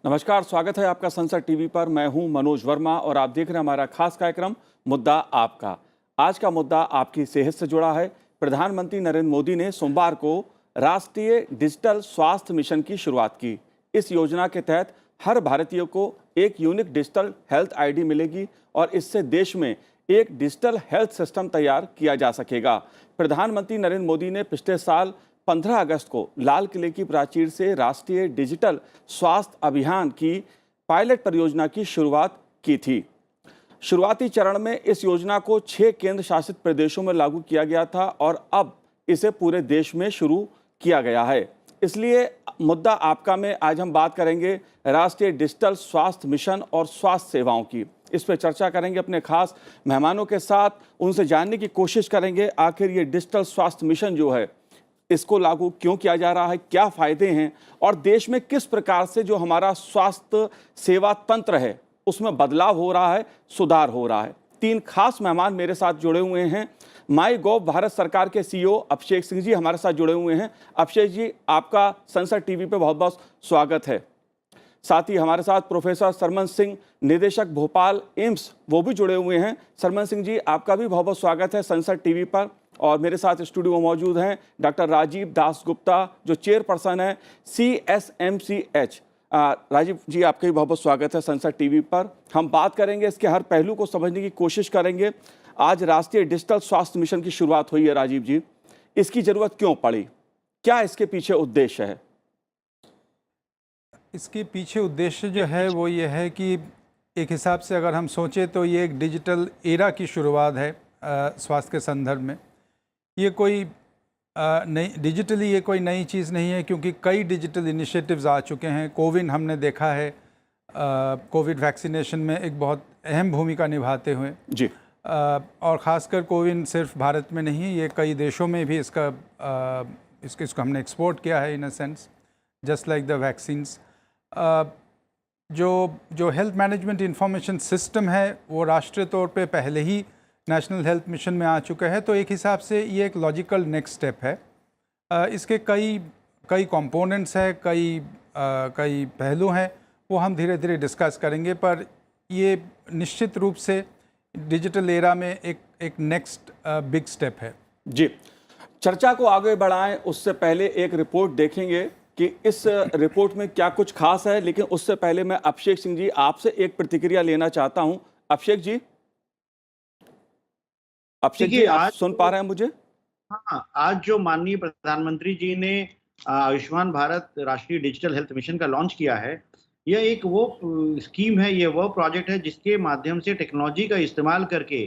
नमस्कार, स्वागत है आपका संसद टीवी पर। मैं हूं मनोज वर्मा और आप देख रहे हैं हमारा खास कार्यक्रम मुद्दा आपका। आज का मुद्दा आपकी सेहत से जुड़ा है। प्रधानमंत्री नरेंद्र मोदी ने सोमवार को राष्ट्रीय डिजिटल स्वास्थ्य मिशन की शुरुआत की। इस योजना के तहत हर भारतीय को एक यूनिक डिजिटल हेल्थ आईडी मिलेगी और इससे देश में एक डिजिटल हेल्थ सिस्टम तैयार किया जा सकेगा। प्रधानमंत्री नरेंद्र मोदी ने पिछले साल 15 अगस्त को लाल किले की प्राचीर से राष्ट्रीय डिजिटल स्वास्थ्य अभियान की पायलट परियोजना की शुरुआत की थी। शुरुआती चरण में इस योजना को 6 केंद्र शासित प्रदेशों में लागू किया गया था और अब इसे पूरे देश में शुरू किया गया है। इसलिए मुद्दा आपका में आज हम बात करेंगे राष्ट्रीय डिजिटल स्वास्थ्य मिशन और स्वास्थ्य सेवाओं की। इस पर चर्चा करेंगे अपने खास मेहमानों के साथ, उनसे जानने की कोशिश करेंगे आखिर ये डिजिटल स्वास्थ्य मिशन जो है इसको लागू क्यों किया जा रहा है, क्या फायदे हैं और देश में किस प्रकार से जो हमारा स्वास्थ्य सेवा तंत्र है उसमें बदलाव हो रहा है, सुधार हो रहा है। 3 खास मेहमान मेरे साथ जुड़े हुए हैं। माई गॉव भारत सरकार के सीईओ अभिषेक सिंह जी हमारे साथ जुड़े हुए हैं। अभिषेक जी, आपका संसद टीवी पे बहुत बहुत स्वागत है। साथ ही हमारे साथ प्रोफेसर सरमन सिंह, निदेशक भोपाल एम्स, वो भी जुड़े हुए हैं। सरमन सिंह जी, आपका भी बहुत बहुत स्वागत है संसद टीवी पर। और मेरे साथ स्टूडियो में मौजूद हैं डॉक्टर राजीव दास गुप्ता, जो चेयरपर्सन है CSMCH। राजीव जी, आपका भी बहुत बहुत स्वागत है संसद टीवी पर। हम बात करेंगे इसके हर पहलू को समझने की कोशिश करेंगे। आज राष्ट्रीय डिजिटल स्वास्थ्य मिशन की शुरुआत हुई है। राजीव जी, इसकी जरूरत क्यों पड़ी, क्या इसके पीछे उद्देश्य है? इसके पीछे उद्देश्य जो है वो ये है कि एक हिसाब से अगर हम सोचें तो ये एक डिजिटल एरा की शुरुआत है स्वास्थ्य के संदर्भ में। ये कोई नई डिजिटली ये कोई नई चीज़ नहीं है, क्योंकि कई डिजिटल इनिशिएटिव्स आ चुके हैं। कोविन हमने देखा है, कोविड वैक्सीनेशन में एक बहुत अहम भूमिका निभाते हुए जी। और ख़ासकर कोविन सिर्फ भारत में नहीं, ये कई देशों में भी इसको हमने एक्सपोर्ट किया है in a sense, just like the vaccines. जो हेल्थ मैनेजमेंट इंफॉर्मेशन सिस्टम है वो राष्ट्रीय तौर पे पहले ही नेशनल हेल्थ मिशन में आ चुका है, तो एक हिसाब से ये एक लॉजिकल नेक्स्ट स्टेप है। इसके कई कंपोनेंट्स हैं, कई पहलू हैं, वो हम धीरे धीरे डिस्कस करेंगे, पर ये निश्चित रूप से डिजिटल एरा में एक नेक्स्ट बिग स्टेप है। जी, चर्चा को आगे बढ़ाएं उससे पहले एक रिपोर्ट देखेंगे कि इस रिपोर्ट में क्या कुछ खास है, लेकिन उससे पहले मैं अभिषेक सिंह जी आपसे एक प्रतिक्रिया लेना चाहता हूं। अभिषेक जी, आप सुन पा रहे हैं मुझे? हाँ, आज जो माननीय प्रधानमंत्री जी ने आयुष्मान भारत राष्ट्रीय डिजिटल हेल्थ मिशन का लॉन्च किया है, यह एक वो स्कीम है, ये वो प्रोजेक्ट है जिसके माध्यम से टेक्नोलॉजी का इस्तेमाल करके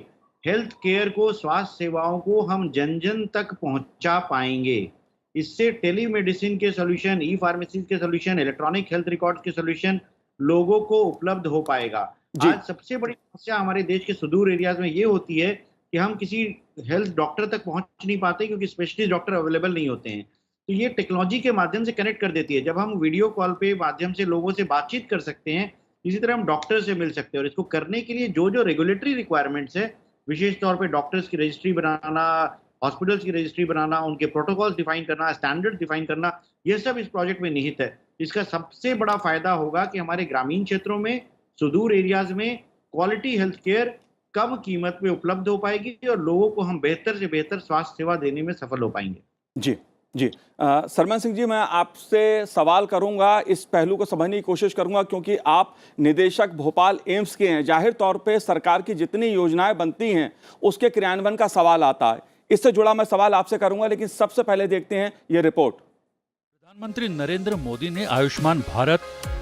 हेल्थ केयर को, स्वास्थ्य सेवाओं को हम जन जन तक पहुंचा पाएंगे। इससे टेलीमेडिसिन के सोल्यूशन, ई फार्मेसी के सोल्यूशन, इलेक्ट्रॉनिक हेल्थ रिकॉर्ड के सोल्यूशन लोगों को उपलब्ध हो पाएगा। आज सबसे बड़ी समस्या हमारे देश के सुदूर एरियाज में ये होती है कि हम किसी हेल्थ डॉक्टर तक पहुंच नहीं पाते क्योंकि स्पेशलिस्ट डॉक्टर अवेलेबल नहीं होते हैं। तो ये टेक्नोलॉजी के माध्यम से कनेक्ट कर देती है। जब हम वीडियो कॉल पे माध्यम से लोगों से बातचीत कर सकते हैं, इसी तरह हम डॉक्टर से मिल सकते हैं। और इसको करने के लिए जो रेगुलेटरी रिक्वायरमेंट्स है, विशेष तौर पे डॉक्टर्स की रजिस्ट्री बनाना, हॉस्पिटल्स की रजिस्ट्री बनाना, उनके प्रोटोकॉल्स डिफाइन करना, स्टैंडर्ड डिफाइन करना, ये सब इस प्रोजेक्ट में निहित है। इसका सबसे बड़ा फायदा होगा कि हमारे ग्रामीण क्षेत्रों में, सुदूर एरियाज में क्वालिटी हेल्थ केयर कम कीमत में उपलब्ध हो पाएगी और लोगों को हम बेहतर से बेहतर स्वास्थ्य सेवा देने में सफल हो पाएंगे। जी जी, सरमन सिंह जी, मैं आपसे सवाल करूंगा, इस पहलू को समझने की कोशिश करूंगा, क्योंकि आप निदेशक भोपाल एम्स के हैं। जाहिर तौर पे सरकार की जितनी योजनाएं बनती हैं उसके क्रियान्वयन का सवाल आता है। इससे जुड़ा मैं सवाल आपसे करूंगा, लेकिन सबसे पहले देखते हैं ये रिपोर्ट। प्रधानमंत्री नरेंद्र मोदी ने आयुष्मान भारत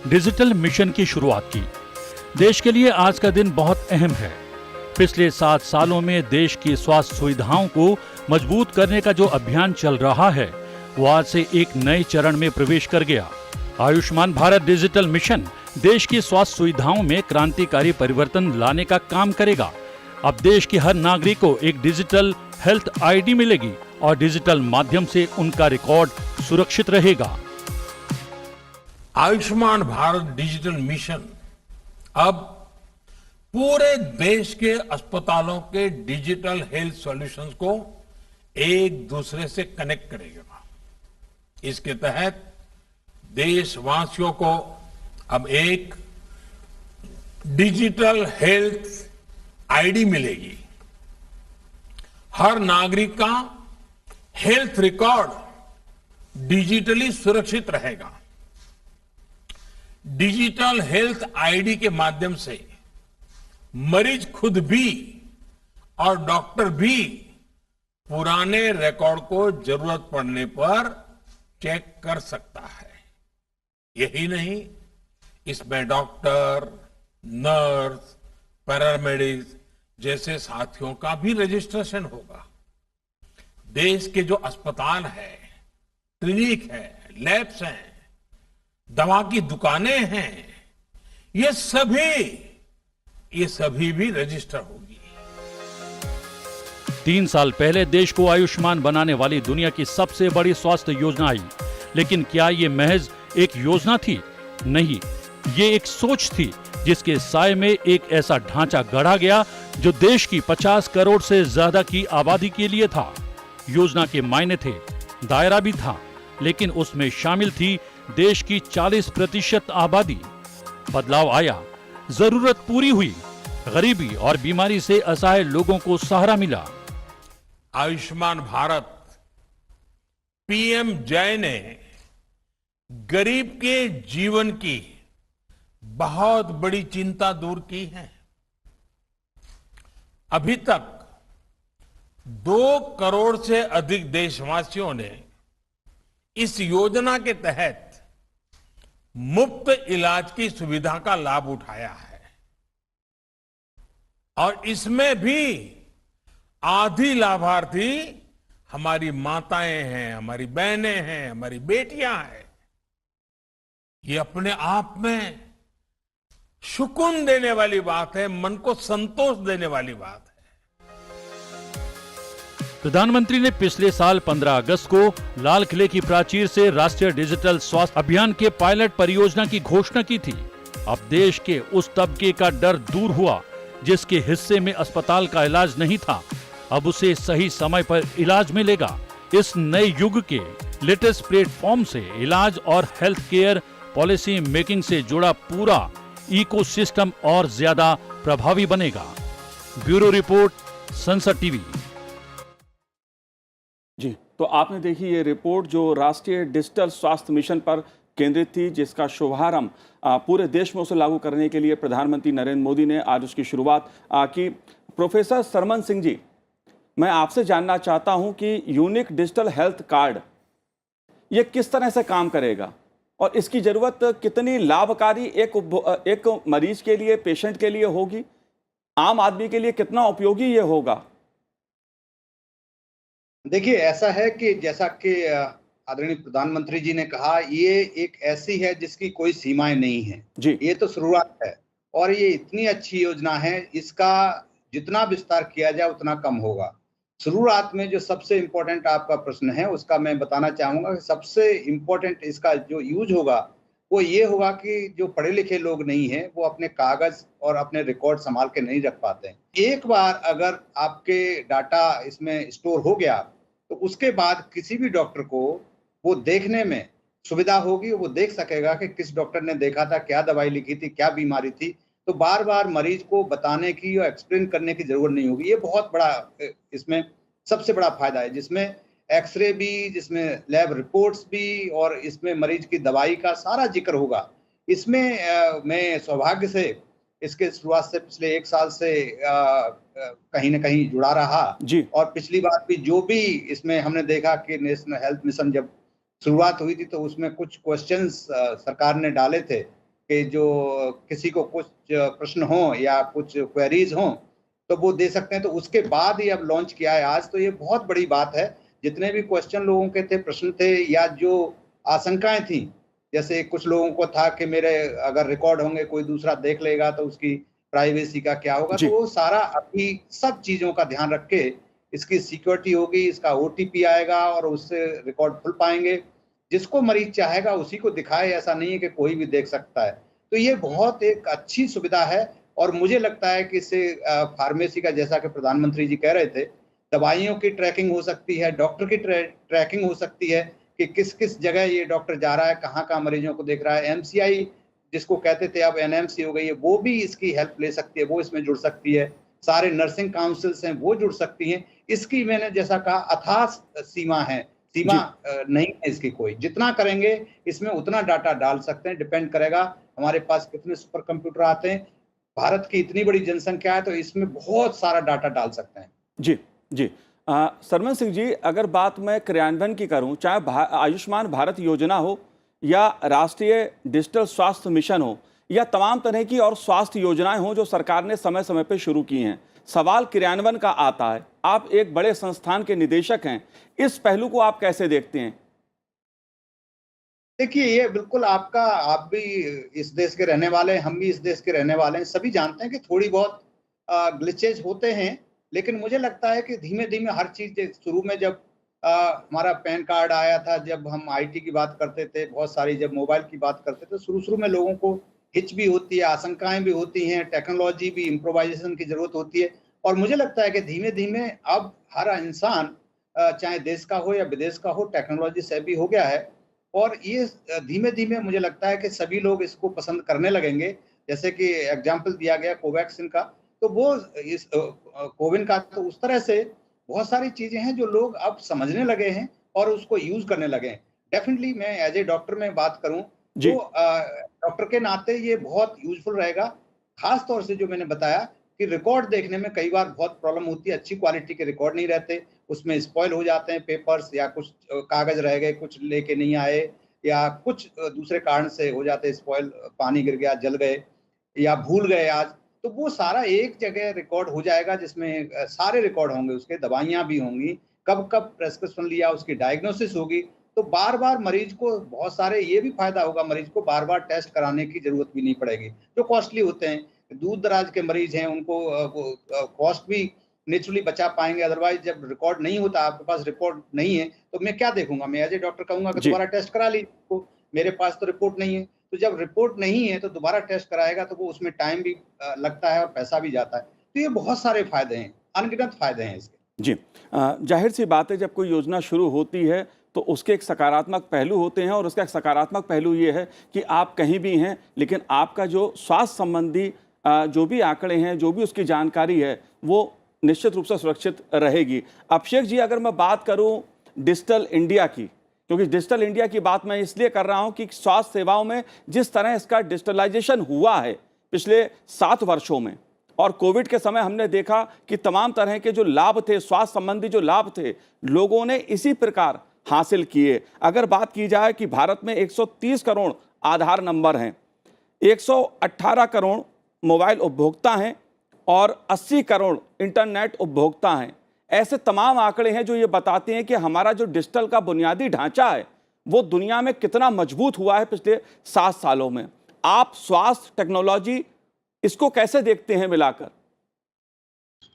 डिजिटल मिशन की शुरुआत की। देश के लिए आज का दिन बहुत अहम है। पिछले 7 सालों में देश की स्वास्थ्य सुविधाओं को मजबूत करने का जो अभियान चल रहा है, वो आज से एक नए चरण में प्रवेश कर गया। आयुष्मान भारत डिजिटल मिशन देश की स्वास्थ्य सुविधाओं में क्रांतिकारी परिवर्तन लाने का काम करेगा। अब देश के हर नागरिक को एक डिजिटल हेल्थ आईडी मिलेगी और डिजिटल माध्यम से उनका रिकॉर्ड सुरक्षित रहेगा। आयुष्मान भारत डिजिटल मिशन अब पूरे देश के अस्पतालों के डिजिटल हेल्थ सॉल्यूशंस को एक दूसरे से कनेक्ट करेगा। इसके तहत देशवासियों को अब एक डिजिटल हेल्थ आईडी मिलेगी। हर नागरिक का हेल्थ रिकॉर्ड डिजिटली सुरक्षित रहेगा। डिजिटल हेल्थ आईडी के माध्यम से मरीज खुद भी और डॉक्टर भी पुराने रिकॉर्ड को जरूरत पड़ने पर चेक कर सकता है। यही नहीं, इसमें डॉक्टर, नर्स, पैरामेडिक्स जैसे साथियों का भी रजिस्ट्रेशन होगा। देश के जो अस्पताल है, क्लिनिक है, लैब्स हैं, दवा की दुकानें हैं, ये सभी भी रजिस्टर होगी। 3 साल पहले देश को आयुष्मान बनाने वाली दुनिया की सबसे बड़ी स्वास्थ्य योजना आई, लेकिन क्या ये महज एक योजना थी? नहीं, ये एक सोच थी जिसके साए में एक ऐसा ढांचा गढ़ा गया जो देश की 50 करोड़ से ज्यादा की आबादी के लिए था। योजना के मायने थे, दायरा भी था, लेकिन उसमें शामिल थी देश की 40% आबादी। बदलाव आया, जरूरत पूरी हुई, गरीबी और बीमारी से असहाय लोगों को सहारा मिला। आयुष्मान भारत पीएम जय ने गरीब के जीवन की बहुत बड़ी चिंता दूर की है। अभी तक 2 करोड़ से अधिक देशवासियों ने इस योजना के तहत मुफ्त इलाज की सुविधा का लाभ उठाया है और इसमें भी आधी लाभार्थी हमारी माताएं हैं, हमारी बहनें हैं, हमारी बेटियां हैं। ये अपने आप में सुकून देने वाली बात है, मन को संतोष देने वाली बात है। प्रधानमंत्री ने पिछले साल 15 अगस्त को लाल किले की प्राचीर से राष्ट्रीय डिजिटल स्वास्थ्य अभियान के पायलट परियोजना की घोषणा की थी। अब देश के उस तबके का डर दूर हुआ जिसके हिस्से में अस्पताल का इलाज नहीं था। अब उसे सही समय पर इलाज मिलेगा। इस नए युग के लेटेस्ट प्लेटफॉर्म से इलाज और हेल्थ केयर पॉलिसी मेकिंग से जुड़ा पूरा इकोसिस्टम और ज्यादा प्रभावी बनेगा। ब्यूरो रिपोर्ट, संसद टीवी। जी, तो आपने देखी ये रिपोर्ट जो राष्ट्रीय डिजिटल स्वास्थ्य मिशन पर केंद्रित थी, जिसका शुभारंभ पूरे देश में उसे लागू करने के लिए प्रधानमंत्री नरेंद्र मोदी ने आज उसकी शुरुआत की। प्रोफेसर सरमन सिंह जी, मैं आपसे जानना चाहता हूं कि यूनिक डिजिटल हेल्थ कार्ड ये किस तरह से काम करेगा और इसकी जरूरत कितनी लाभकारी एक मरीज के लिए, पेशेंट के लिए होगी, आम आदमी के लिए कितना उपयोगी ये होगा? देखिए, ऐसा है कि जैसा कि आदरणीय प्रधानमंत्री जी ने कहा, ये एक ऐसी है जिसकी कोई सीमाएं नहीं है जी। ये तो शुरुआत है और ये इतनी अच्छी योजना है, इसका जितना विस्तार किया जाए उतना कम होगा। शुरुआत में जो सबसे इम्पोर्टेंट आपका प्रश्न है उसका मैं बताना चाहूंगा कि सबसे इम्पोर्टेंट इसका जो यूज होगा वो ये होगा कि जो पढ़े लिखे लोग नहीं हैं वो अपने कागज और अपने रिकॉर्ड संभाल के नहीं रख पाते हैं। एक बार अगर आपके डाटा इसमें स्टोर हो गया तो उसके बाद किसी भी डॉक्टर को वो देखने में सुविधा होगी। वो देख सकेगा कि किस डॉक्टर ने देखा था, क्या दवाई लिखी थी, क्या बीमारी थी। तो बार बार मरीज को बताने की या एक्सप्लेन करने की जरूरत नहीं होगी। ये बहुत बड़ा इसमें सबसे बड़ा फायदा है, जिसमें एक्सरे भी, जिसमें लैब रिपोर्ट्स भी और इसमें मरीज की दवाई का सारा जिक्र होगा। इसमें मैं सौभाग्य से इसके शुरुआत से पिछले 1 साल से कहीं ना कहीं जुड़ा रहा जी। और पिछली बार भी जो भी इसमें हमने देखा कि नेशनल हेल्थ मिशन जब शुरुआत हुई थी तो उसमें कुछ क्वेश्चंस सरकार ने डाले थे कि जो किसी को कुछ प्रश्न हो या कुछ क्वेरीज हो तो वो दे सकते हैं। तो उसके बाद ही अब लॉन्च किया है आज। तो ये बहुत बड़ी बात है जितने भी क्वेश्चन लोगों के थे, प्रश्न थे, या जो आशंकाएं थी, जैसे कुछ लोगों को था कि मेरे अगर रिकॉर्ड होंगे कोई दूसरा देख लेगा तो उसकी प्राइवेसी का क्या होगा, जी। तो वो सारा अभी सब चीजों का ध्यान रख के इसकी सिक्योरिटी होगी, इसका ओटीपी आएगा और उससे रिकॉर्ड खुल पाएंगे। जिसको मरीज चाहेगा उसी को दिखाए, ऐसा नहीं है कि कोई भी देख सकता है। तो ये बहुत एक अच्छी सुविधा है और मुझे लगता है कि इससे फार्मेसी का, जैसा कि प्रधानमंत्री जी कह रहे थे, दवाइयों की ट्रैकिंग हो सकती है, डॉक्टर की ट्रैकिंग हो सकती है कि किस किस जगह ये डॉक्टर जा रहा है, कहाँ कहाँ मरीजों को देख रहा है। एमसीआई जिसको कहते थे अब एनएमसी हो गई है, वो भी इसकी हेल्प ले सकती है, वो इसमें जुड़ सकती है। सारे नर्सिंग काउंसिल्स हैं वो जुड़ सकती हैं। इसकी मैंने जैसा कहा अथाह सीमा है, सीमा नहीं है इसकी कोई। जितना करेंगे इसमें उतना डाटा डाल सकते हैं, डिपेंड करेगा हमारे पास कितने सुपर कंप्यूटर आते हैं। भारत की इतनी बड़ी जनसंख्या है तो इसमें बहुत सारा डाटा डाल सकते हैं। जी जी। सरमन सिंह जी, अगर बात मैं क्रियान्वयन की करूं, चाहे आयुष्मान भारत योजना हो या राष्ट्रीय डिजिटल स्वास्थ्य मिशन हो या तमाम तरह की और स्वास्थ्य योजनाएं हों जो सरकार ने समय समय पर शुरू की हैं, सवाल क्रियान्वयन का आता है। आप एक बड़े संस्थान के निदेशक हैं, इस पहलू को आप कैसे देखते हैं? देखिए, ये बिल्कुल आपका, आप भी इस देश के रहने वाले हैं, हम भी इस देश के रहने वाले हैं, सभी जानते हैं कि थोड़ी बहुत ग्लिचेज होते हैं, लेकिन मुझे लगता है कि धीमे धीमे हर चीज, शुरू में जब हमारा पैन कार्ड आया था, जब हम आईटी की बात करते थे, बहुत सारी जब मोबाइल की बात करते थे, शुरू में लोगों को हिच भी होती है, आशंकाएं भी होती हैं, टेक्नोलॉजी भी, इम्प्रोवाइजेशन की जरूरत होती है। और मुझे लगता है कि धीमे धीमे अब हर इंसान, चाहे देश का हो या विदेश का हो, टेक्नोलॉजी से भी हो गया है और ये धीमे धीमे मुझे लगता है कि सभी लोग इसको पसंद करने लगेंगे। जैसे कि एग्जाम्पल दिया गया कोवैक्सीन का, तो वो इस कोविन का, तो उस तरह से बहुत सारी चीजें हैं जो लोग अब समझने लगे हैं और उसको यूज करने लगे हैं। डेफिनेटली मैं एज ए डॉक्टर में बात करूं तो डॉक्टर के नाते ये बहुत यूजफुल रहेगा। खास तौर से जो मैंने बताया कि रिकॉर्ड देखने में कई बार बहुत प्रॉब्लम होती है, अच्छी क्वालिटी के रिकॉर्ड नहीं रहते, उसमें स्पॉइल हो जाते हैं पेपर्स, या कुछ कागज रह गए, कुछ लेके नहीं आए, या कुछ दूसरे कारण से हो जाते हैं स्पॉइल, पानी गिर गया, जल गए या भूल गए आज, तो वो सारा एक जगह रिकॉर्ड हो जाएगा जिसमें सारे रिकॉर्ड होंगे, उसके दवाइयां भी होंगी, कब कब प्रेस्क्रिप्शन लिया, उसकी डायग्नोसिस होगी। तो बार बार मरीज को बहुत सारे ये भी फायदा होगा, मरीज को बार बार टेस्ट कराने की जरूरत भी नहीं पड़ेगी जो कॉस्टली होते हैं। दूर दराज के मरीज हैं, उनको कॉस्ट भी नेचुरली बचा पाएंगे। अदरवाइज जब रिकॉर्ड नहीं होता, आपके पास रिपोर्ट नहीं है, तो मैं क्या देखूंगा? मैं एज ए डॉक्टर कहूंगा कि दोबारा टेस्ट करा लीजिए, मेरे पास तो रिपोर्ट नहीं है। तो जब रिपोर्ट नहीं है तो दोबारा टेस्ट कराएगा तो वो उसमें टाइम भी लगता है और पैसा भी जाता है। तो ये बहुत सारे फायदे हैं, अनगिनत फायदे हैं इसके। जी, जाहिर सी बात है, जब कोई योजना शुरू होती है तो उसके एक सकारात्मक पहलू होते हैं और उसका एक सकारात्मक पहलू ये है कि आप कहीं भी हैं, लेकिन आपका जो स्वास्थ्य संबंधी जो भी आंकड़े हैं, जो भी उसकी जानकारी है, वो निश्चित रूप से सुरक्षित रहेगी। अभिषेक जी, अगर मैं बात करूं डिजिटल इंडिया की, क्योंकि डिजिटल इंडिया की बात मैं इसलिए कर रहा हूं कि स्वास्थ्य सेवाओं में जिस तरह इसका डिजिटलाइजेशन हुआ है पिछले 7 वर्षों में, और कोविड के समय हमने देखा कि तमाम तरह के जो लाभ थे, स्वास्थ्य संबंधी जो लाभ थे, लोगों ने इसी प्रकार हासिल किए। अगर बात की जाए कि भारत में 130 करोड़ आधार नंबर हैं, 118 करोड़ मोबाइल उपभोक्ता हैं और 80 करोड़ इंटरनेट उपभोक्ता हैं, ऐसे तमाम आंकड़े हैं जो ये बताते हैं कि हमारा जो डिजिटल का बुनियादी ढांचा है वो दुनिया में कितना मजबूत हुआ है पिछले 7 सालों में। आप स्वास्थ्य टेक्नोलॉजी इसको कैसे देखते हैं मिलाकर?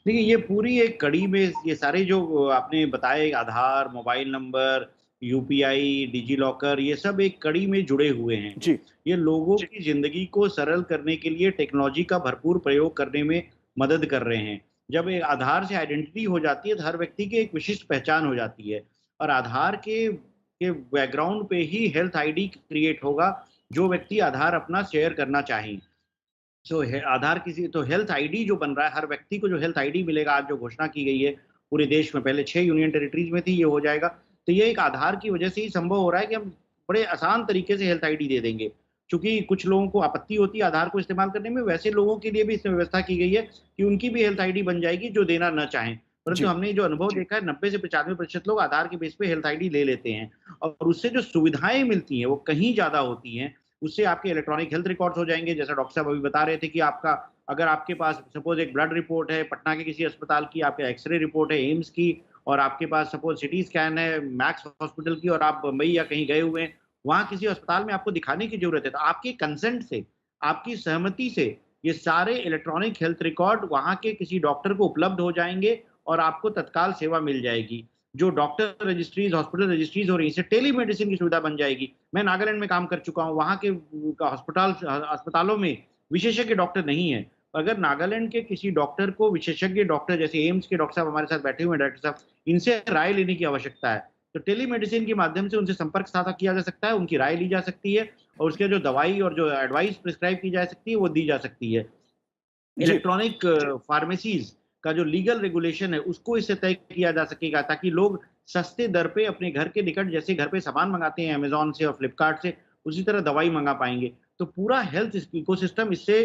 देखिए, ये पूरी एक कड़ी में ये सारे जो आपने बताए, आधार, mobile number, UPI, digi locker, ये सब एक कड़ी में जुड़े हुए हैं। जी, ये लोगों की जिंदगी को सरल करने के लिए टेक्नोलॉजी का भरपूर प्रयोग करने में मदद कर रहे हैं। जब एक आधार से आइडेंटिटी हो जाती है तो हर व्यक्ति की एक विशिष्ट पहचान हो जाती है, और आधार के बैकग्राउंड पे ही हेल्थ आईडी क्रिएट होगा जो व्यक्ति आधार अपना शेयर करना चाहें। जो है आधार किसी, तो हेल्थ आईडी जो बन रहा है, हर व्यक्ति को जो हेल्थ आईडी मिलेगा, आज जो घोषणा की गई है पूरे देश में, पहले 6 यूनियन टेरिटरीज में थी, ये हो जाएगा। तो ये एक आधार की वजह से ही संभव हो रहा है कि हम बड़े आसान तरीके से हेल्थ आईडी दे देंगे। चूंकि कुछ लोगों को आपत्ति होती है आधार को इस्तेमाल करने में, वैसे लोगों के लिए भी इसमें व्यवस्था की गई है कि उनकी भी हेल्थ आईडी बन जाएगी जो देना न चाहें। परंतु हमने जो अनुभव देखा है, 90 से 95% लोग आधार के बेस पे हेल्थ आईडी ले लेते हैं, और उससे जो सुविधाएं मिलती हैं वो कहीं ज्यादा होती हैं। उससे आपके इलेक्ट्रॉनिक हेल्थ रिकॉर्ड्स हो जाएंगे, जैसा डॉक्टर साहब अभी बता रहे थे कि आपका, अगर आपके पास सपोज एक ब्लड रिपोर्ट है पटना के किसी अस्पताल की, आपका एक्सरे रिपोर्ट है एम्स की, और आपके पास सपोज सिटी स्कैन है मैक्स हॉस्पिटल की और आप बम्बई या कहीं गए हुए हैं, वहाँ किसी अस्पताल में आपको दिखाने की ज़रूरत है, तो आपके कंसेंट से, आपकी सहमति से ये सारे इलेक्ट्रॉनिक हेल्थ रिकॉर्ड वहाँ के किसी डॉक्टर को उपलब्ध हो जाएँगे और आपको तत्काल सेवा मिल जाएगी। जो डॉक्टर रजिस्ट्रीज़, हॉस्पिटल रजिस्ट्रीज़ हो रही हैं, इससे टेलीमेडिसिन की सुविधा बन जाएगी। मैं नागालैंड में काम कर चुका हूँ, वहाँ के अस्पतालों में विशेषज्ञ डॉक्टर नहीं है। अगर नागालैंड के किसी डॉक्टर को विशेषज्ञ डॉक्टर जैसे एम्स के डॉक्टर साहब हमारे साथ बैठे हुए हैं, डायरेक्टर साहब, इनसे राय लेने की आवश्यकता है। तो टेलीमेडिसिन के माध्यम से उनसे संपर्क साझा किया जा सकता है, उनकी राय ली जा सकती है और उसके जो दवाई और जो एडवाइस प्रिस्क्राइब की जा सकती है, वो दी जा सकती है। इलेक्ट्रॉनिक फार्मेसीज़ का जो लीगल रेगुलेशन है, उसको इससे तय किया जा सकेगा ताकि लोग सस्ते दर पे अपने घर के निकट जैसे घर पे सामान मंगाते हैं अमेज़न से और फ्लिपकार्ट से, उसी तरह दवाई मंगा पाएँगे। तो पूरा हेल्थ इकोसिस्टम इससे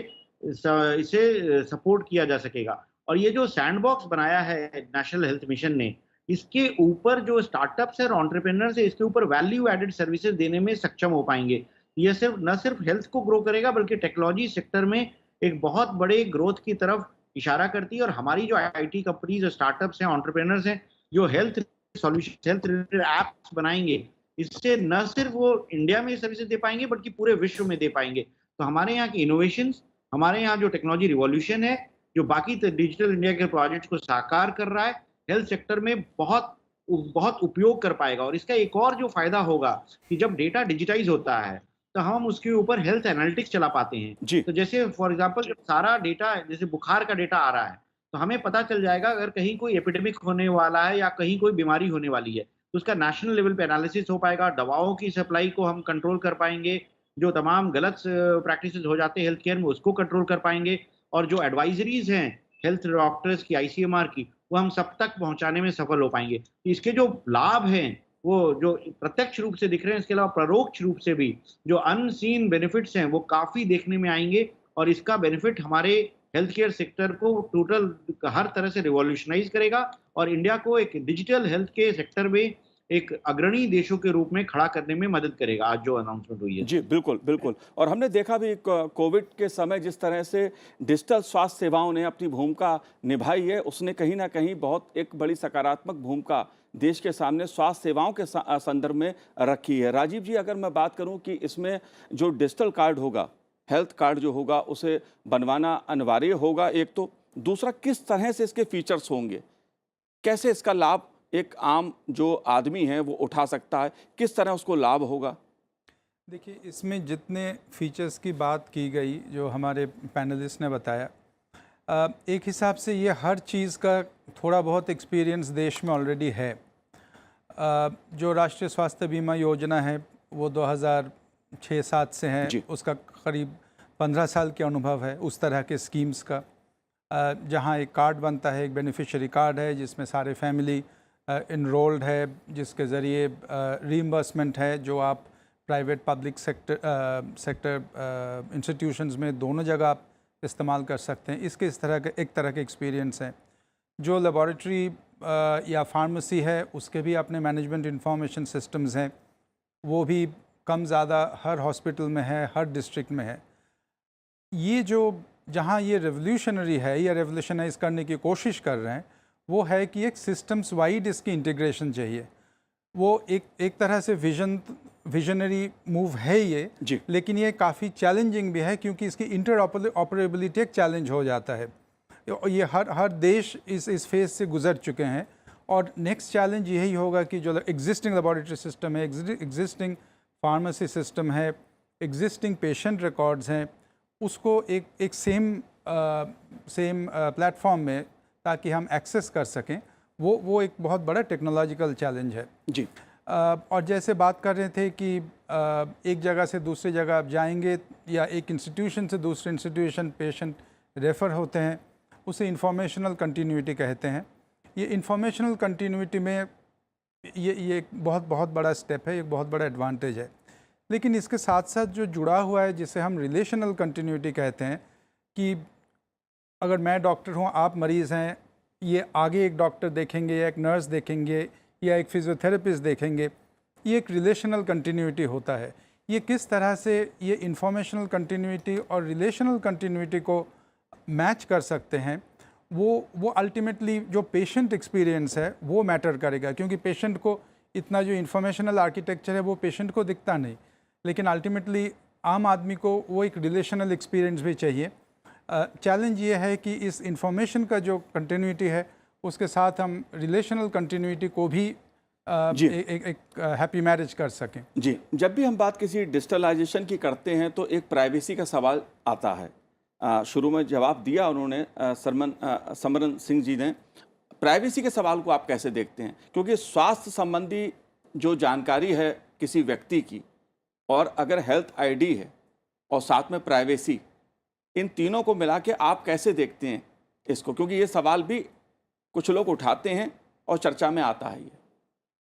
सपोर्ट किया जा सकेगा। और ये जो सैंडबॉक्स बनाया है नेशनल हेल्थ मिशन ने, इसके ऊपर जो स्टार्टअप्स हैं और एंटरप्रेन्योर्स हैं, इसके ऊपर वैल्यू एडेड सर्विसेज देने में सक्षम हो पाएँगे। ये न सिर्फ हेल्थ को ग्रो करेगा बल्कि टेक्नोलॉजी सेक्टर में एक बहुत बड़े ग्रोथ की तरफ इशारा करती है और हमारी जो आईटी कंपनीज और स्टार्टअप्स हैं, एंटरप्रेन्योर्स हैं, जो health solution, health related apps बनाएँगे, इससे न सिर्फ वो इंडिया में सर्विसेज दे पाएँगे बल्कि पूरे विश्व में दे पाएँगे। तो हमारे यहाँ की इनोवेशंस, हमारे यहाँ जो टेक्नोलॉजी रिवॉल्यूशन है, जो बाकी डिजिटल इंडिया के प्रोजेक्ट्स को साकार कर रहा है, हेल्थ सेक्टर में बहुत उपयोग कर पाएगा। और इसका एक और जो फायदा होगा कि जब डेटा डिजिटाइज होता है, तो हम उसके ऊपर हेल्थ एनालिटिक्स चला पाते हैं। तो जैसे फॉर एग्जांपल जब सारा डेटा, जैसे बुखार का डेटा आ रहा है, तो हमें पता चल जाएगा अगर कहीं कोई एपिडेमिक होने वाला है या कहीं कोई बीमारी होने वाली है, तो उसका नेशनल लेवल पे एनालिसिस हो पाएगा, दवाओं की सप्लाई को हम कंट्रोल कर पाएँगे, जो तमाम गलत प्रैक्टिसेस हो जाते हैं हेल्थ केयर में, उसको कंट्रोल कर पाएँगे और जो एडवाइजरीज़ हैं हेल्थ डॉक्टर्स की, आईसीएमआर की, वो हम सब तक पहुँचाने में सफल हो पाएँगे। तो इसके जो लाभ हैं, वो जो प्रत्यक्ष रूप से दिख रहे हैं, इसके अलावा परोक्ष रूप से भी जो अनसीन बेनिफिट्स हैं, वो काफ़ी देखने में आएँगे और इसका बेनिफिट हमारे हेल्थ केयर सेक्टर को टोटल हर तरह से रिवॉल्यूशनाइज़ करेगा और इंडिया को एक डिजिटल हेल्थ के सेक्टर में एक अग्रणी देशों के रूप में खड़ा करने में मदद करेगा, आज जो अनाउंसमेंट हुई है। जी, बिल्कुल, बिल्कुल। और हमने देखा भी कोविड के समय जिस तरह से डिजिटल स्वास्थ्य सेवाओं ने अपनी भूमिका निभाई है, उसने कहीं न कहीं बहुत एक बड़ी सकारात्मक भूमिका देश के सामने स्वास्थ्य सेवाओं के संदर्भ में रखी है। राजीव जी, अगर मैं बात करूँ कि इसमें जो डिजिटल कार्ड होगा, हेल्थ कार्ड जो होगा, उसे बनवाना अनिवार्य होगा एक तो, दूसरा किस तरह से इसके फीचर्स होंगे? कैसे इसका लाभ एक आम जो आदमी है वो उठा सकता है, किस तरह उसको लाभ होगा? देखिए, इसमें जितने फीचर्स की बात की गई, जो हमारे पैनलिस्ट ने बताया, एक हिसाब से ये हर चीज़ का थोड़ा बहुत एक्सपीरियंस देश में ऑलरेडी है। जो राष्ट्रीय स्वास्थ्य बीमा योजना है वो 2006-07 से है, उसका करीब 15 साल के अनुभव है उस तरह के स्कीम्स का, जहाँ एक कार्ड बनता है, एक बेनिफिशियरी कार्ड है जिसमें सारे फैमिली इनरोल्ड है, जिसके ज़रिए रीइंबर्समेंट है जो आप प्राइवेट पब्लिक सेक्टर इंस्टीट्यूशंस में दोनों जगह आप इस्तेमाल कर सकते हैं। इसके इस तरह के एक तरह के एक्सपीरियंस हैं। जो लेबॉरेटरी या फार्मेसी है उसके भी अपने मैनेजमेंट इंफॉर्मेशन सिस्टम्स हैं, वो भी कम ज़्यादा हर हॉस्पिटल में है, हर डिस्ट्रिक्ट में है। ये जो जहाँ ये रेवोल्यूशनरी है या रेवोल्यूशनाइज करने की कोशिश कर रहे हैं, वो है कि एक सिस्टम्स वाइड इसकी इंटीग्रेशन चाहिए। वो एक तरह से विजनरी मूव है ये, लेकिन ये काफ़ी चैलेंजिंग भी है क्योंकि इसकी इंटरऑपरेबिलिटी एक चैलेंज हो जाता है। ये हर देश इस फेज से गुजर चुके हैं और नेक्स्ट चैलेंज यही होगा कि जो एग्जिस्टिंग लेबॉरेटरी सिस्टम है, एग्जिस्टिंग फार्मेसी सिस्टम है, एग्जिस्टिंग पेशेंट रिकॉर्ड्स हैं, उसको एक सेम प्लेटफॉर्म में ताकि हम एक्सेस कर सकें, वो एक बहुत बड़ा टेक्नोलॉजिकल चैलेंज है जी। और जैसे बात कर रहे थे कि एक जगह से दूसरी जगह आप जाएंगे या एक इंस्टीट्यूशन से दूसरे इंस्टीट्यूशन पेशेंट रेफ़र होते हैं, उसे इंफॉर्मेशनल कंटिन्यूटी कहते हैं। ये इंफॉर्मेशनल कंटिन्यूटी में ये एक बहुत बड़ा स्टेप है, एक बहुत बड़ा एडवांटेज है। लेकिन इसके साथ साथ जो जुड़ा हुआ है जिसे हम रिलेशनल कंटिन्यूटी कहते हैं कि अगर मैं डॉक्टर हूँ, आप मरीज़ हैं, ये आगे एक डॉक्टर देखेंगे या एक नर्स देखेंगे या एक फिजियोथेरेपिस्ट देखेंगे, ये एक रिलेशनल कंटिन्यूटी होता है। ये किस तरह से ये इंफॉर्मेशनल कंटिन्यूटी और रिलेशनल कंटिन्यूटी को मैच कर सकते हैं, वो अल्टीमेटली जो पेशेंट एक्सपीरियंस है वो मैटर करेगा, क्योंकि पेशेंट को इतना जो इंफॉर्मेशनल आर्किटेक्चर है वो पेशेंट को दिखता नहीं, लेकिन अल्टीमेटली आम आदमी को वो एक रिलेशनल एक्सपीरियंस भी चाहिए। चैलेंज ये है कि इस इंफॉर्मेशन का जो कंटिन्यूटी है उसके साथ हम रिलेशनल कंटिन्यूटी को भी एक हैप्पी मैरिज कर सकें। जी, जब भी हम बात किसी डिजिटलाइजेशन की करते हैं तो एक प्राइवेसी का सवाल आता है। शुरू में जवाब दिया उन्होंने समरन सिंह जी ने। प्राइवेसी के सवाल को आप कैसे देखते हैं? क्योंकि स्वास्थ्य संबंधी जो जानकारी है किसी व्यक्ति की, और अगर हेल्थ आईडी है और साथ में प्राइवेसी, इन तीनों को मिला के आप कैसे देखते हैं इसको? क्योंकि ये सवाल भी कुछ लोग उठाते हैं और चर्चा में आता है। ये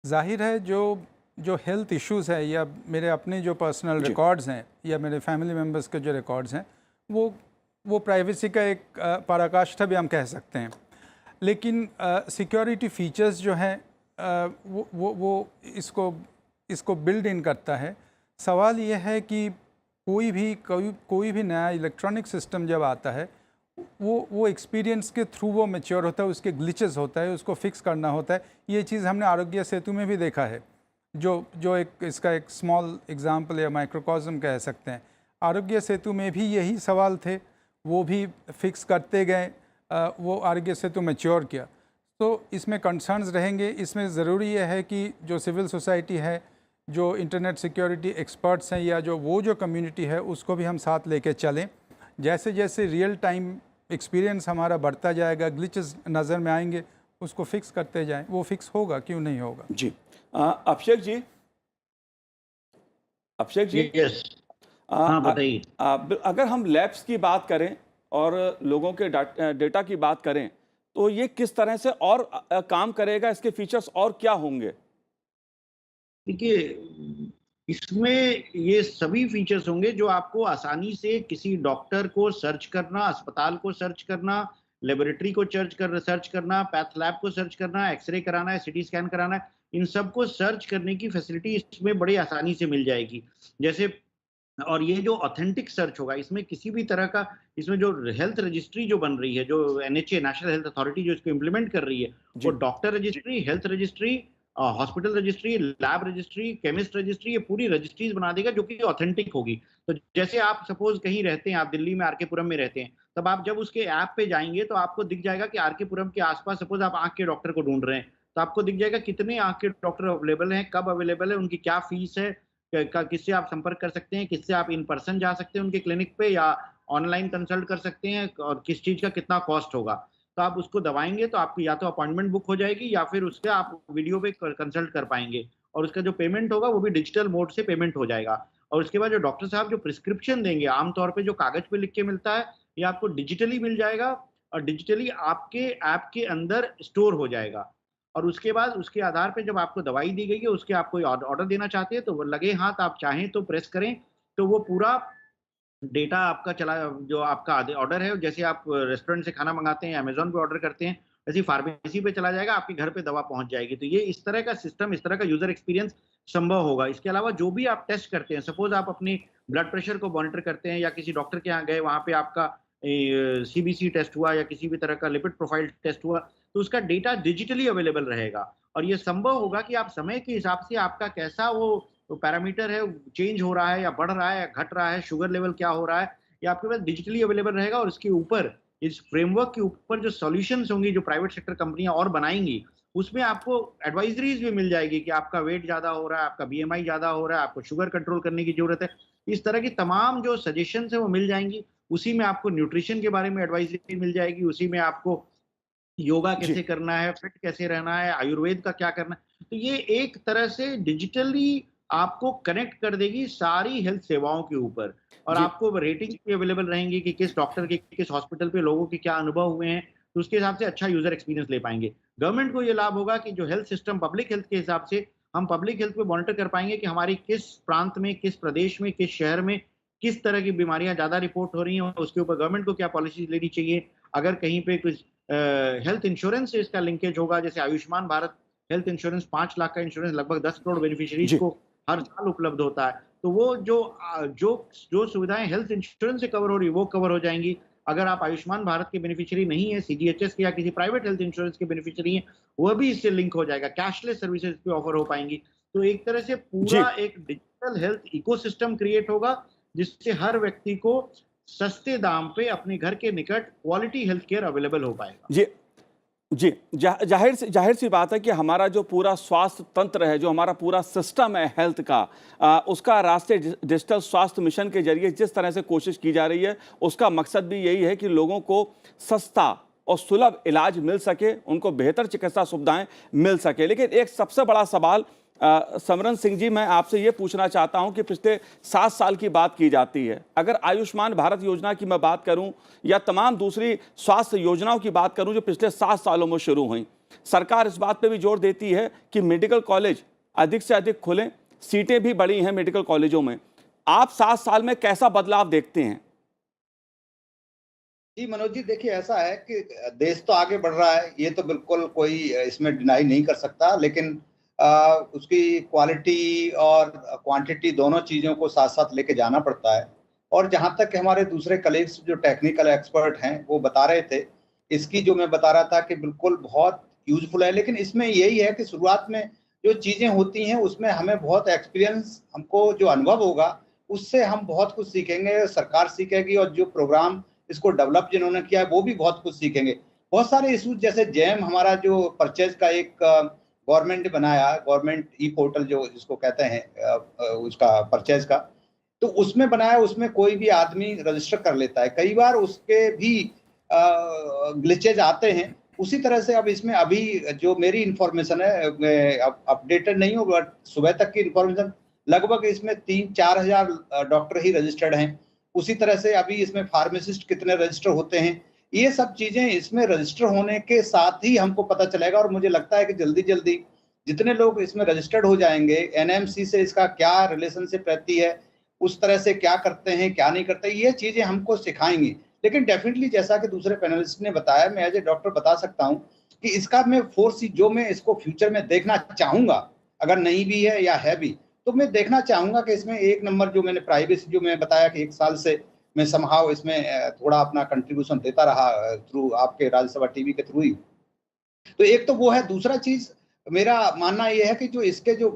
जाहिर है जो हेल्थ इश्यूज़ है या मेरे अपने जो पर्सनल रिकॉर्ड्स हैं या मेरे फैमिली मेम्बर्स के जो रिकॉर्ड्स हैं वो प्राइवेसी का एक पराकाष्ठा भी हम कह सकते हैं। लेकिन सिक्योरिटी फीचर्स जो हैं वो इसको बिल्ड इन करता है। सवाल ये है कि कोई भी नया इलेक्ट्रॉनिक सिस्टम जब आता है वो एक्सपीरियंस के थ्रू वो मैच्योर होता है, उसके ग्लिचेस होता है, उसको फिक्स करना होता है। ये चीज़ हमने आरोग्य सेतु में भी देखा है, जो इसका एक स्मॉल एग्जांपल या माइक्रोकॉज्म कह सकते हैं। आरोग्य सेतु में भी यही सवाल थे, वो भी फिक्स करते गए, वो आरोग्य सेतु मैच्योर किया। तो इसमें कंसर्न्स रहेंगे। इसमें ज़रूरी यह है कि जो सिविल सोसाइटी है, जो इंटरनेट सिक्योरिटी एक्सपर्ट्स हैं या जो कम्युनिटी है, उसको भी हम साथ लेके चलें। जैसे जैसे रियल टाइम एक्सपीरियंस हमारा बढ़ता जाएगा, ग्लिचेस नज़र में आएंगे, उसको फिक्स करते जाएं। वो फिक्स होगा, क्यों नहीं होगा। जी, अभिषेक जी, यस, हाँ बताइए। अगर हम लैब्स की बात करें और लोगों के डेटा की बात करें तो ये किस तरह से और काम करेगा? इसके फीचर्स और क्या होंगे? देखिए, इसमें ये सभी फीचर्स होंगे जो आपको आसानी से किसी डॉक्टर को सर्च करना, अस्पताल को सर्च करना, लेबोरेटरी को सर्च करना, पैथ लैब को सर्च करना, एक्सरे कराना है, सिटी स्कैन कराना है, इन सबको सर्च करने की फैसिलिटी इसमें बड़ी आसानी से मिल जाएगी। जैसे, और ये जो ऑथेंटिक सर्च होगा, इसमें किसी भी तरह का, इसमें जो हेल्थ रजिस्ट्री जो बन रही है, जो एनएचए नेशनल हेल्थ अथॉरिटी जो इसको इम्प्लीमेंट कर रही है, वो doctor registry, health registry, hospital registry, lab registry, chemist registry, ये पूरी रजिस्ट्रीज बना देगा जो कि ऑथेंटिक होगी। तो जैसे आप सपोज कहीं रहते हैं, आप दिल्ली में आरके पुरम में रहते हैं, तब आप जब उसके ऐप पे जाएंगे तो आपको दिख जाएगा कि आरके पुरम के आसपास, सपोज आप आंख के डॉक्टर को ढूंढ रहे हैं, तो आपको दिख जाएगा कितने आंख के डॉक्टर अवेलेबल हैं, कब अवेलेबल है, उनकी क्या फीस है, किससे आप संपर्क कर सकते हैं, किससे आप इन पर्सन जा सकते हैं उनके क्लिनिक पे, या ऑनलाइन कंसल्ट कर सकते हैं, और किस चीज का कितना कॉस्ट होगा। तो आप उसको दबाएंगे तो आपकी या तो अपॉइंटमेंट बुक हो जाएगी या फिर उससे आप वीडियो पे कंसल्ट कर पाएंगे, और उसका जो पेमेंट होगा वो भी डिजिटल मोड से पेमेंट हो जाएगा। और उसके बाद जो डॉक्टर साहब जो प्रिस्क्रिप्शन देंगे, आमतौर पे जो कागज पे लिख के मिलता है, ये आपको डिजिटली मिल जाएगा और डिजिटली आपके ऐप के अंदर स्टोर हो जाएगा। और उसके बाद उसके आधार पे जब आपको दवाई दी गई है, उसके आप कोई ऑर्डर देना चाहते हैं तो वो लगे हाथ आप चाहें तो प्रेस करें, तो वो पूरा डेटा आपका चला, जो आपका ऑर्डर है, जैसे आप रेस्टोरेंट से खाना मंगाते हैं, अमेज़न पे ऑर्डर करते हैं, वैसे ही फार्मेसी पे चला जाएगा, आपके घर पे दवा पहुंच जाएगी। तो ये इस तरह का सिस्टम, इस तरह का यूजर एक्सपीरियंस संभव होगा। इसके अलावा जो भी आप टेस्ट करते हैं, सपोज आप अपनी ब्लड प्रेशर को मॉनिटर करते हैं या किसी डॉक्टर के यहाँ गए, वहाँ पे आपका सीबीसी टेस्ट हुआ या किसी भी तरह का लिपिड प्रोफाइल टेस्ट हुआ, तो उसका डेटा डिजिटली अवेलेबल रहेगा। और ये संभव होगा कि आप समय के हिसाब से आपका कैसा वो पैरामीटर है, चेंज हो रहा है या बढ़ रहा है या घट रहा है, शुगर लेवल क्या हो रहा है, ये आपके पास डिजिटली अवेलेबल रहेगा। और इसके ऊपर, इस फ्रेमवर्क के ऊपर जो सॉल्यूशंस होंगी, जो प्राइवेट सेक्टर कंपनियां और बनाएंगी, उसमें आपको एडवाइजरीज भी मिल जाएगी कि आपका वेट ज्यादा हो रहा है, आपका बीएमआई ज्यादा हो रहा है, आपको शुगर कंट्रोल करने की जरूरत है। इस तरह की तमाम जो सजेशंस है वो मिल जाएंगी। उसी में आपको न्यूट्रिशन के बारे में एडवाइजरी मिल जाएगी, उसी में आपको योगा कैसे करना है, फिट कैसे रहना है, आयुर्वेद का क्या करना है। तो ये एक तरह से डिजिटली आपको कनेक्ट कर देगी सारी हेल्थ सेवाओं के ऊपर, और आपको रेटिंग भी अवेलेबल रहेंगी कि किस डॉक्टर के, किस हॉस्पिटल पे लोगों के क्या अनुभव हुए हैं, तो उसके हिसाब से अच्छा यूजर एक्सपीरियंस ले पाएंगे। गवर्नमेंट को ये लाभ होगा कि जो हेल्थ सिस्टम, पब्लिक हेल्थ के हिसाब से हम पब्लिक हेल्थ पे मॉनिटर कर पाएंगे कि हमारी किस प्रांत में, किस प्रदेश में, किस शहर में किस तरह की बीमारियां ज्यादा रिपोर्ट हो रही हैं, उसके ऊपर गवर्नमेंट को क्या पॉलिसीज लेनी चाहिए। अगर कहीं पे कुछ हेल्थ इंश्योरेंस से इसका लिंकेज होगा, जैसे आयुष्मान भारत हेल्थ इंश्योरेंस, 5 लाख का इंश्योरेंस लगभग 10 करोड़ बेनिफिशियरीज को हर साल उपलब्ध होता है, तो वो जो सुविधाएं हेल्थ इंश्योरेंस से कवर हो रही है वो कवर हो जाएंगी। अगर आप आयुष्मान भारत के बेनिफिशियरी नहीं है, सीजीएचएस के या किसी प्राइवेट हेल्थ इंश्योरेंस के बेनिफिशियरी हैं, वह भी इससे लिंक हो जाएगा। कैशलेस सर्विसेज भी ऑफर हो पाएंगी। तो एक तरह से पूरा एक डिजिटल हेल्थ इकोसिस्टम क्रिएट होगा, जिससे हर व्यक्ति को सस्ते दाम पे अपने घर के निकट क्वालिटी हेल्थ केयर अवेलेबल हो पाएगा। जी जी, जाहिर सी बात है कि हमारा जो पूरा स्वास्थ्य तंत्र है, जो हमारा पूरा सिस्टम है हेल्थ का, उसका राष्ट्रीय डिजिटल स्वास्थ्य मिशन के जरिए जिस तरह से कोशिश की जा रही है, उसका मकसद भी यही है कि लोगों को सस्ता और सुलभ इलाज मिल सके, उनको बेहतर चिकित्सा सुविधाएं मिल सके। लेकिन एक सबसे बड़ा सवाल समरन सिंह जी, मैं आपसे ये पूछना चाहता हूं कि पिछले 7 साल की बात की जाती है, अगर आयुष्मान भारत योजना की मैं बात करूं या तमाम दूसरी स्वास्थ्य योजनाओं की बात करूं जो पिछले 7 सालों में शुरू हुई, सरकार इस बात पे भी जोर देती है कि मेडिकल कॉलेज अधिक से अधिक खुलें, सीटें भी बढ़ी हैं मेडिकल कॉलेजों में। आप 7 साल में कैसा बदलाव देखते हैं? जी मनोज जी, देखिए ऐसा है कि देश तो आगे बढ़ रहा है, ये तो बिल्कुल कोई इसमें डिनाई नहीं कर सकता, लेकिन उसकी क्वालिटी और क्वांटिटी दोनों चीज़ों को साथ साथ लेके जाना पड़ता है। और जहाँ तक हमारे दूसरे कलीग्स जो टेक्निकल एक्सपर्ट हैं वो बता रहे थे, इसकी जो मैं बता रहा था कि बिल्कुल बहुत यूजफुल है, लेकिन इसमें यही है कि शुरुआत में जो चीज़ें होती हैं उसमें हमें बहुत एक्सपीरियंस, हमको जो अनुभव होगा उससे हम बहुत कुछ सीखेंगे, सरकार सीखेगी, और जो प्रोग्राम इसको डेवलप जिन्होंने किया है वो भी बहुत कुछ सीखेंगे। बहुत सारे इशूज, जैसे जैम हमारा जो परचेज का एक गवर्नमेंट ने बनाया, गवर्नमेंट ई पोर्टल जो जिसको कहते हैं उसका परचेज का, तो उसमें बनाया, उसमें कोई भी आदमी रजिस्टर कर लेता है, कई बार उसके भी ग्लिचेज आते हैं। उसी तरह से अब इसमें अभी जो मेरी इंफॉर्मेशन है, मैं अपडेटेड नहीं हूँ, बट सुबह तक की इंफॉर्मेशन लगभग इसमें 3-4 हज़ार डॉक्टर ही रजिस्टर्ड हैं। उसी तरह से अभी इसमें फार्मासिस्ट कितने रजिस्टर होते हैं, ये सब चीजें इसमें रजिस्टर होने के साथ ही हमको पता चलेगा। और मुझे लगता है कि जल्दी जल्दी जितने लोग इसमें रजिस्टर्ड हो जाएंगे, एनएमसी से इसका क्या रिलेशनशिप रहती है, उस तरह से क्या करते हैं क्या नहीं करते, ये चीजें हमको सिखाएंगी। लेकिन डेफिनेटली जैसा कि दूसरे पैनलिस्ट ने बताया, मैं एज ए डॉक्टर बता सकता हूँ कि इसका मैं फोर्स जो मैं इसको फ्यूचर में देखना चाहूंगा, अगर नहीं भी है या है भी, तो मैं देखना चाहूंगा कि इसमें एक नंबर जो मैंने प्राइवेसी जो मैं बताया कि 1 साल से मैं समहाउ इसमें थोड़ा अपना कंट्रीब्यूशन देता रहा थ्रू आपके राज्यसभा टीवी के थ्रू ही, तो एक तो वो है। दूसरा चीज मेरा मानना ये है कि जो इसके जो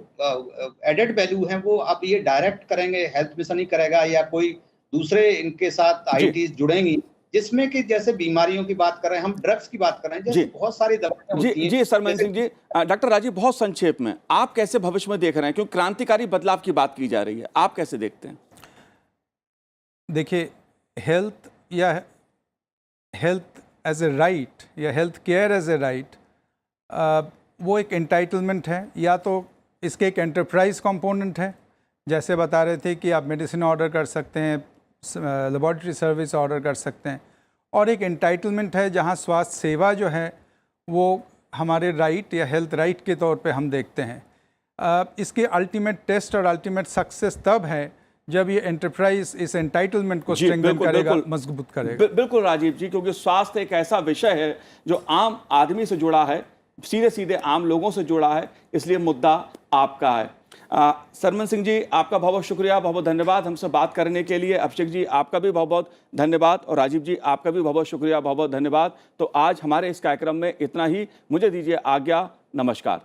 एडेड वैल्यू है वो अब ये डायरेक्ट करेंगे, हेल्थ मिशन ही करेगा या कोई दूसरे इनके साथ आईटीज जुड़ेंगी, जिसमें कि जैसे बीमारियों की बात कर रहे हैं, हम ड्रग्स की बात कर रहे हैं, जैसे बहुत सारी दवाइयां होती हैं। जी सरमन सिंह जी, डॉक्टर राजीव, बहुत संक्षेप में आप कैसे भविष्य में देख रहे हैं, क्योंकि क्रांतिकारी बदलाव की बात की जा रही है, आप कैसे देखते हैं? देखिए, हेल्थ या हेल्थ एज ए राइट या health care as a right, वो एक एंटाइटलमेंट है, या तो इसके एक एंटरप्राइज कंपोनेंट है, जैसे बता रहे थे कि आप मेडिसिन ऑर्डर कर सकते हैं, लेबॉरेटरी सर्विस ऑर्डर कर सकते हैं, और एक एंटाइटलमेंट है जहां स्वास्थ्य सेवा जो है वो हमारे राइट या हेल्थ राइट के तौर पे हम देखते हैं। इसके अल्टीमेट टेस्ट और अल्टीमेट सक्सेस तब है जब ये एंटरप्राइज इस एंटाइटलमेंट को स्ट्रेंथन करेगा, मजबूत करेगा। बिल्कुल राजीव जी, क्योंकि स्वास्थ्य एक ऐसा विषय है जो आम आदमी से जुड़ा है, सीधे सीधे आम लोगों से जुड़ा है, इसलिए मुद्दा आपका है। सरमन सिंह जी, आपका बहुत बहुत शुक्रिया, बहुत बहुत धन्यवाद हमसे बात करने के लिए। अभिषेक जी, आपका भी बहुत बहुत धन्यवाद, और राजीव जी आपका भी बहुत बहुत शुक्रिया, बहुत बहुत धन्यवाद। तो आज हमारे इस कार्यक्रम में इतना ही, मुझे दीजिए आज्ञा, नमस्कार।